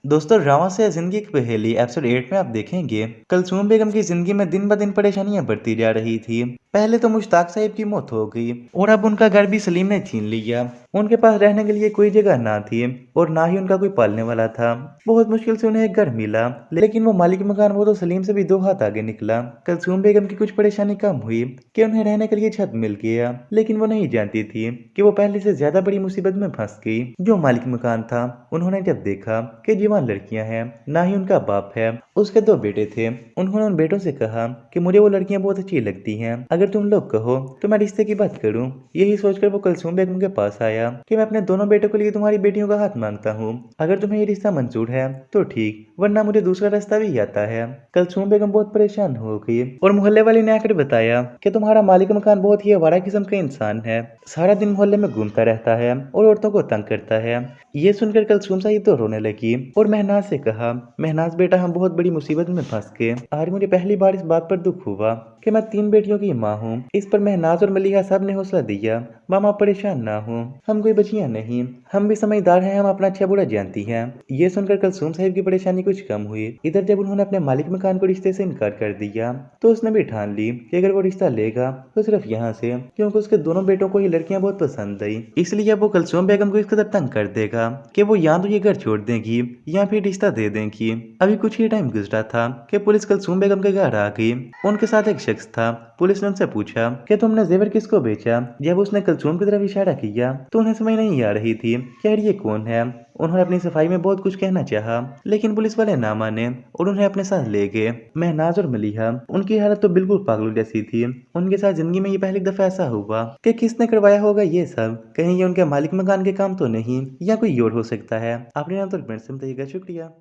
दोस्तों ड्रामा से जिंदगी की पहेली एपिसोड 8 में आप देखेंगे कलसूम बेगम की जिंदगी में दिन ब दिन परेशानियां बढ़ती जा रही थी। पहले तो मुश्ताक साहिब की मौत हो गई और अब उनका घर भी सलीम ने छीन लिया। उनके पास रहने के लिए कोई जगह ना थी और ना ही उनका कोई पालने वाला था। बहुत मुश्किल से उन्हें एक घर मिला, लेकिन वो मालिक मकान वो तो सलीम से भी 2 हाथ आगे निकला। कलसूम बेगम की कुछ परेशानी कम हुई कि उन्हें रहने के लिए छत मिल गया, लेकिन वो नहीं जानती थी कि वो पहले से ज्यादा बड़ी मुसीबत में फंस गई। जो मालिक मकान था, उन्होंने जब देखा कि जवान लड़कियां हैं, ना ही उनका बाप है, उसके 2 बेटे थे, उन्होंने उन बेटों से कहा कि मुझे वो लड़कियां बहुत अच्छी लगती हैं, अगर तुम लोग कहो तो मैं रिश्ते की बात करूं। यही सोचकर वो कलसूम बेगम के पास आया कि मैं अपने दोनों बेटों के लिए तुम्हारी बेटियों का हाथ मांगता हूँ। अगर तुम्हें ये रिश्ता मंजूर है तो ठीक, वरना मुझे दूसरा रास्ता भी आता है। कलसूम बेगम बहुत परेशान हो गई और मोहल्ले वाले ने आकर बताया कि तुम्हारा मालिक मकान बहुत ही आवारा किस्म का इंसान है, सारा दिन मोहल्ले में घूमता रहता है और औरतों को तंग करता है। ये सुनकर कलसूम साहिब तो रोने लगी और महनाज से कहा, महनाज बेटा, हम बहुत बड़ी मुसीबत में फंस गए। आज मुझे पहली बार इस बात पर दुख हुआ कि मैं 3 बेटियों की माँ हूँ। इस पर महनाज और मलिहा साहब ने हौसला दिया, मामा परेशान ना हो, हम कोई बचिया नहीं, हम भी समझदार हैं, हम अपना अच्छा बुरा जानती हैं। ये सुनकर कलसूम साहिब की परेशानी कुछ कम हुई। इधर जब उन्होंने अपने मालिक मकान को रिश्ते से इनकार कर दिया तो उसने भी ठान ली कि अगर वो रिश्ता लेगा तो सिर्फ यहाँ से, क्योंकि उसके दोनों बेटों को ये लड़कियां बहुत पसंद आई। इसलिए अब वो कलसूम बेगम को इस कदर तंग कर देगा कि वो या तो ये घर छोड़ देगी या फिर रिश्ता दे देगी। अभी कुछ ही टाइम गुजरा था कि पुलिस कलसूम बेगम के घर आ गई। उनके साथ एक शख्स था। पुलिस ने उनसे पूछा कि तुमने जेवर किसको बेचा। जब उसने कलसूम की तरफ इशारा किया तो उन्हें समझ नहीं आ रही थी कि यार ये कौन है। उन्होंने अपनी सफाई में बहुत कुछ कहना चाहा, लेकिन पुलिस वाले ना माने और उन्हें अपने साथ ले गए। महनाज और मलिहा, उनकी हालत तो बिल्कुल पागलों जैसी थी। उनके साथ जिंदगी में ये पहली दफा ऐसा हुआ कि किसने करवाया होगा ये सब, कहीं ये उनके मालिक मकान के काम तो नहीं या कोई और हो सकता है। आपने नाम तो कमेंट से बताइएगा। शुक्रिया।